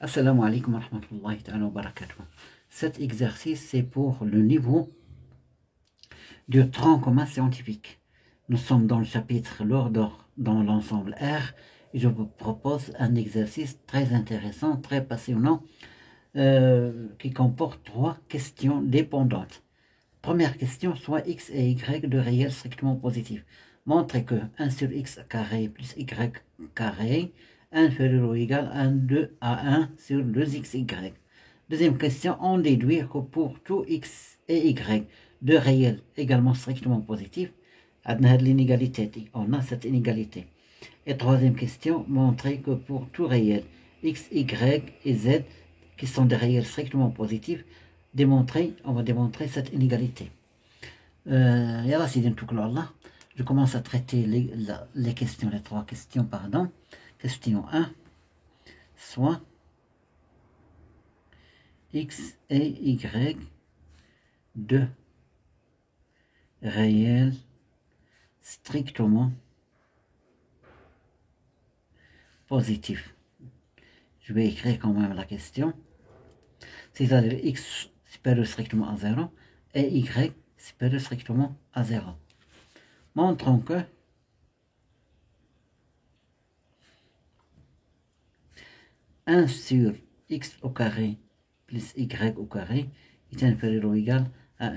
Assalamu alaikum wa rahmatullahi ta'ala wa barakatuh. Cet exercice, c'est pour le niveau du tronc commun scientifique. Nous sommes dans le chapitre l'ordre dans l'ensemble R et je vous propose un exercice très intéressant, très passionnant, qui comporte 3 questions dépendantes. Première question, soit x et y de réels strictement positifs. Montrez que 1 sur x carré plus y carré inférieur ou égal à 1 sur 2xy. Deuxième question, on déduit que pour tout x et y de réels également strictement positifs, on a cette inégalité. Et troisième question, montrer que pour tout réel x, y et z qui sont des réels strictement positifs, on va démontrer cette inégalité. Je commence à traiter les questions, les 3 questions, pardon. Question 1, soit x et y de réels strictement positifs. Je vais écrire quand même la question. C'est-à-dire x supérieur strictement à 0 et y supérieur strictement à 0. Montrons que un sur x au carré plus y au carré est inférieur ou égal à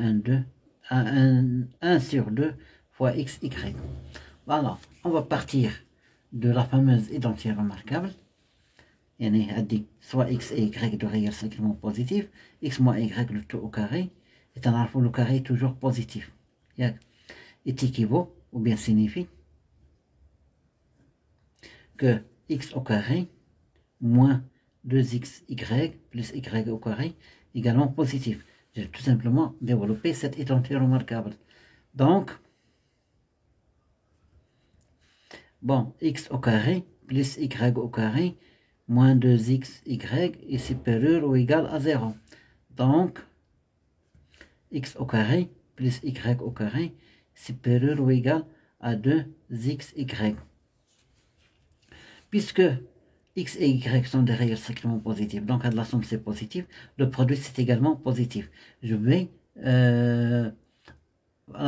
1 sur 2 fois x, y. Voilà, on va partir de la fameuse identité remarquable. Soit x et y de réel strictement positif, x moins y le tout au carré est un alpha, le carré est toujours positif. Est équivaut, ou bien signifie que x au carré moins 2xy plus y au carré également positif. J'ai tout simplement développé cette identité remarquable. Donc, bon, x au carré plus y au carré moins 2xy est supérieur ou égal à 0. Donc, x au carré plus y au carré supérieur ou égal à 2xy. Puisque x et y sont des réels strictement positifs, donc la somme c'est positif, le produit c'est également positif. Je vais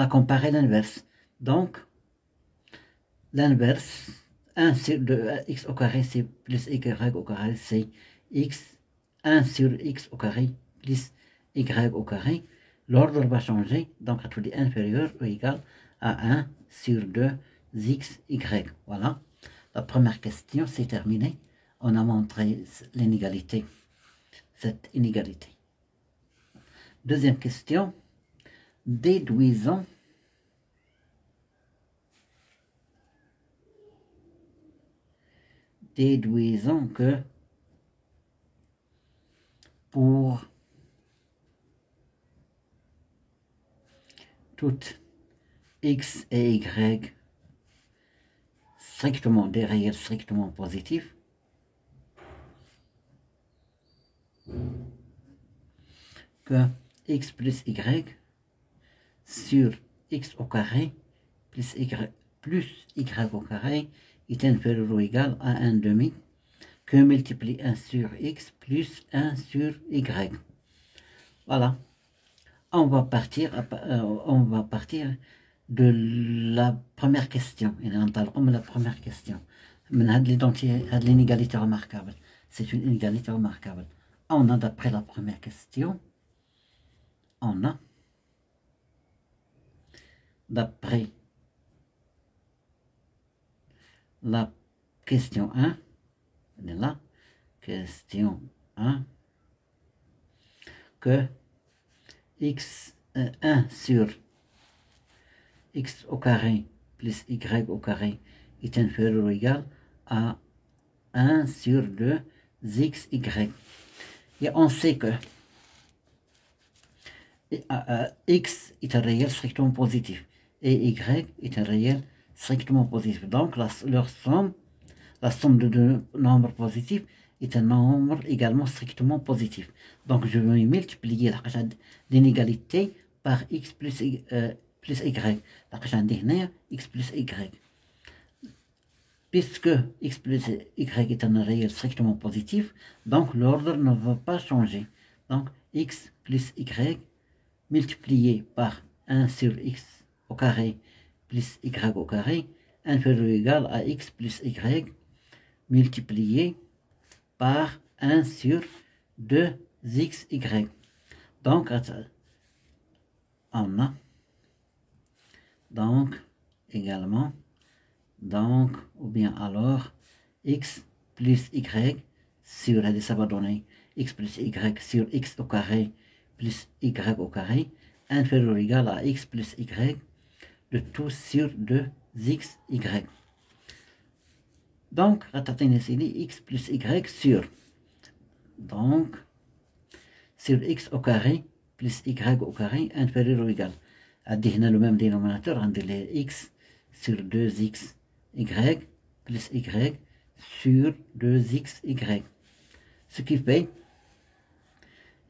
comparer l'inverse. Donc, l'inverse, 1 sur 2, x au carré c'est plus y au carré, c'est x, 1 sur x au carré plus y au carré. L'ordre va changer, donc à tout dit inférieur ou égal à 1 sur 2 xy. Voilà, la première question c'est terminé. On a montré l'inégalité, cette inégalité. Deuxième question, déduisons que pour toutes x et y strictement des réels strictement positifs, que x plus y sur x au carré plus y au carré est inférieur ou égal à 1 demi que multiplie 1 sur x plus 1 sur y. Voilà. On va partir de la première question. La première question. L'inégalité remarquable. C'est une inégalité remarquable. On a, d'après la première question, d'après la question 1, on est là, question 1, que x 1 sur x au carré plus y au carré est inférieur ou égal à 1 sur 2 xy. Et on sait que x est un réel strictement positif et y est un réel strictement positif. Donc leur somme, la somme de deux nombres positifs est un nombre également strictement positif. Donc je vais multiplier l'inégalité par x plus y. X plus y. puisque x plus y est un réel strictement positif, donc l'ordre ne va pas changer. Donc x plus y multiplié par 1 sur x au carré plus y au carré inférieur ou égal à x plus y multiplié par 1 sur 2xy. Donc, on a donc également, donc, ou bien alors, x plus y sur, ça va donner x plus y sur x au carré plus y au carré inférieur ou égal à x plus y, le tout sur 2xy. Donc, x plus y sur, donc, sur x au carré plus y au carré inférieur ou égal. Additionner le même dénominateur, on dit x sur 2xy plus y sur 2xy. Ce qui fait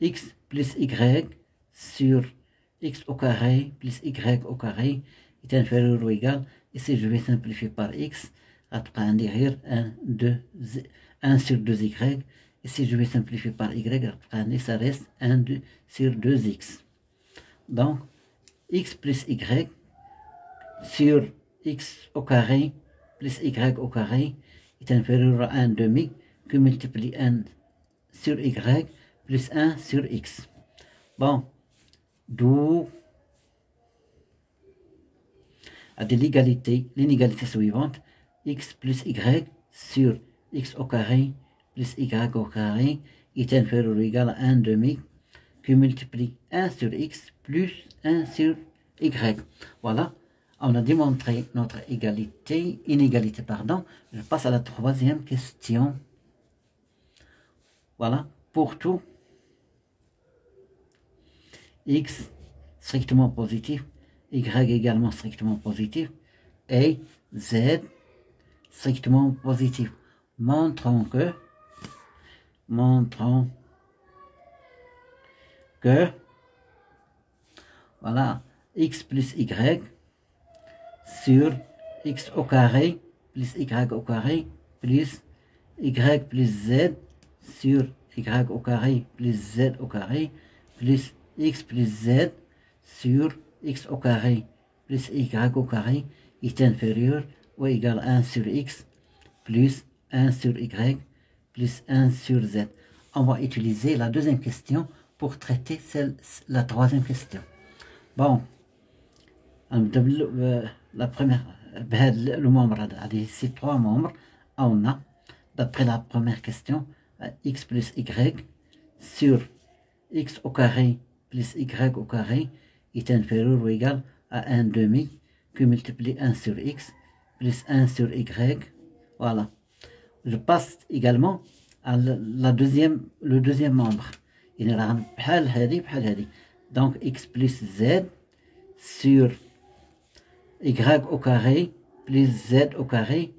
x plus y sur x au carré plus y au carré est inférieur ou égal. Ici, je vais simplifier par x. Après, on dirait 1 sur 2y. Ici, je vais simplifier par y. Après, ça reste 1 sur 2x. Donc, x plus y sur x au carré plus y au carré est inférieur à 1 demi que multiplie 1 sur y plus 1 sur x. Bon, d'où à de l'inégalité suivante, x plus y sur x au carré plus y au carré est inférieur ou égal à 1 demi qui multiplie 1 sur x plus 1 sur y. Voilà, on a démontré notre inégalité. Je passe à la troisième question. Voilà, pour tout x strictement positif, y également strictement positif, et z strictement positif. Montrons que voilà, x plus y sur x au carré plus y au carré plus y plus z sur y au carré plus z au carré plus x plus z sur x au carré plus y au carré est inférieur ou égal à 1 sur x plus 1 sur y plus 1 sur z. On va utiliser la deuxième question pour traiter la troisième question. Bon, la première, le membre, ces trois membres, on a, d'après la première question, x plus y sur x au carré plus y au carré est inférieur ou égal à 1 demi que multiplie 1 sur x plus 1 sur y. Voilà. Je passe également à le deuxième membre. Il y a donc x plus z sur y au carré plus z au carré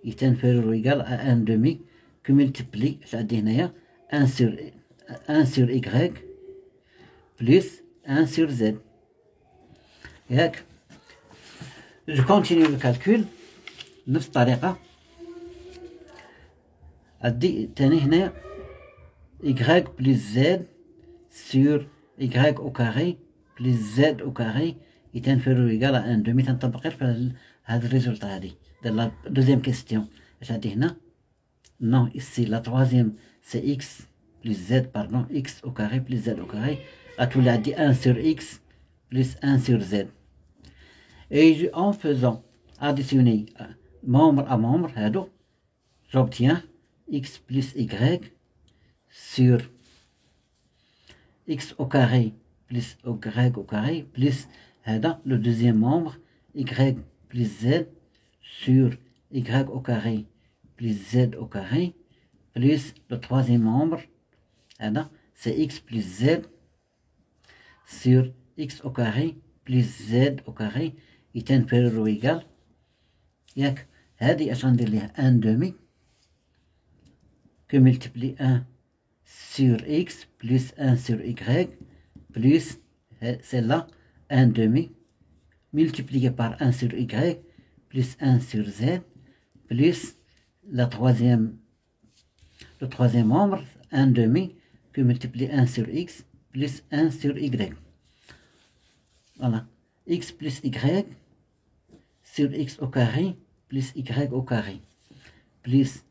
est inférieur ou égal à 1 demi que multiplie 1 sur y plus 1 sur z. Je continue le calcul. نفس الطريقة. أدي تاني هنا y plus z sur y au carré plus z au carré est inférieur ou égal à 1 demi. تنطبق في هذا الريزولتا هذه. De la deuxième question. أدي هنا. Non, ici la troisième c'est x plus z, pardon, x au carré plus z au carré. Là tu l'as dit 1 sur x plus 1 sur z. Et en faisant additionner membre à membre, j'obtiens x plus y sur x au carré plus y au carré plus le deuxième membre y plus z sur y au carré plus z au carré plus le troisième membre c'est x plus z sur x au carré plus z au carré est inférieur ou égal هذه عشان ندير لها 1 demi que multiplie 1 sur x plus 1 sur y plus celle-là 1 demi multiplié par 1 sur y plus 1 sur z plus le troisième nombre, 1 demi, que multiplie 1 sur x, plus 1 sur y. Voilà. X plus y sur x au carré, plus y au carré, plus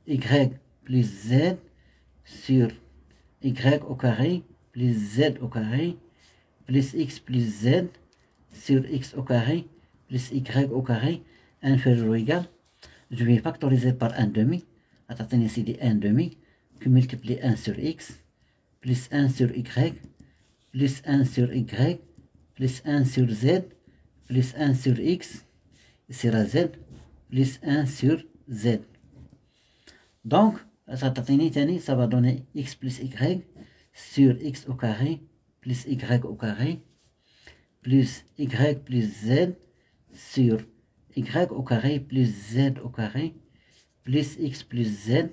y plus z sur y au carré, plus z au carré, plus x plus z sur x au carré, plus y au carré, inférieur ou égal. Je vais factoriser par 1 demi. Attendez ici des 1 demi, qui multiplie 1 sur x, plus 1 sur y, plus 1 sur y, plus 1 sur z, plus 1 sur x, ici la z, plus 1 sur z. Donc, ça va donner x plus y sur x au carré, plus y au carré, plus y plus z sur y au carré, plus z au carré, plus x plus z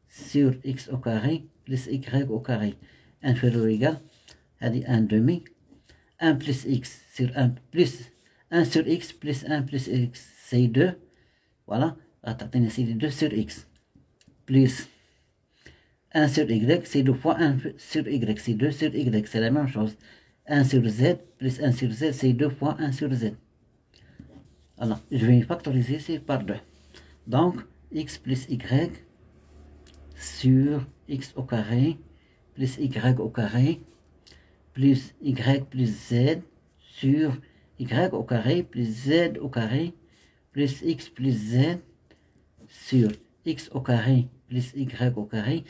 sur x au carré, plus y au carré, inférieur ou égal, c'est-à-dire 1 demi, 1 plus x sur 1 plus 1 sur x plus 1 plus x, c'est 2, voilà, attendez, c'est 2 sur x, plus 1 sur y, c'est 2 fois 1 sur y, c'est 2 sur y, c'est la même chose. 1 sur z plus 1 sur z, c'est 2 fois 1 sur z. Alors, je vais factoriser ici par 2. Donc, x plus y sur x au carré, plus y au carré, plus y plus z sur y au carré, plus z au carré, plus x plus z sur x au carré, plus y au carré.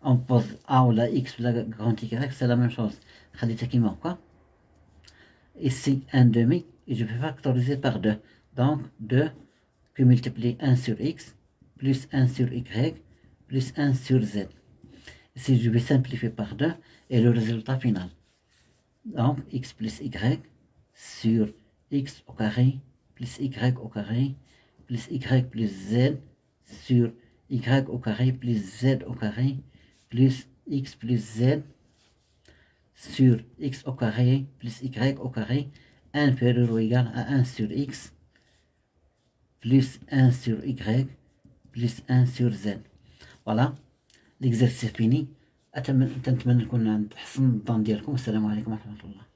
On pose A ou la x ou la grande y, c'est la même chose. Ici, 1 demi, et je vais factoriser par 2. Donc, 2 qui multiplie 1 sur x, plus 1 sur y, plus 1 sur z. Ici, je vais simplifier par 2, et le résultat final. Donc, x plus y sur x au carré, plus y au carré, plus y plus z sur y au carré, plus z au carré, plus x plus z sur x au carré, plus y au carré, inférieur ou égal à 1 sur x, plus 1 sur y, plus 1 sur z. Voilà, l'exercice fini. أتمنى نكون عند حسن الظن ديالكم. السلام عليكم ورحمة الله.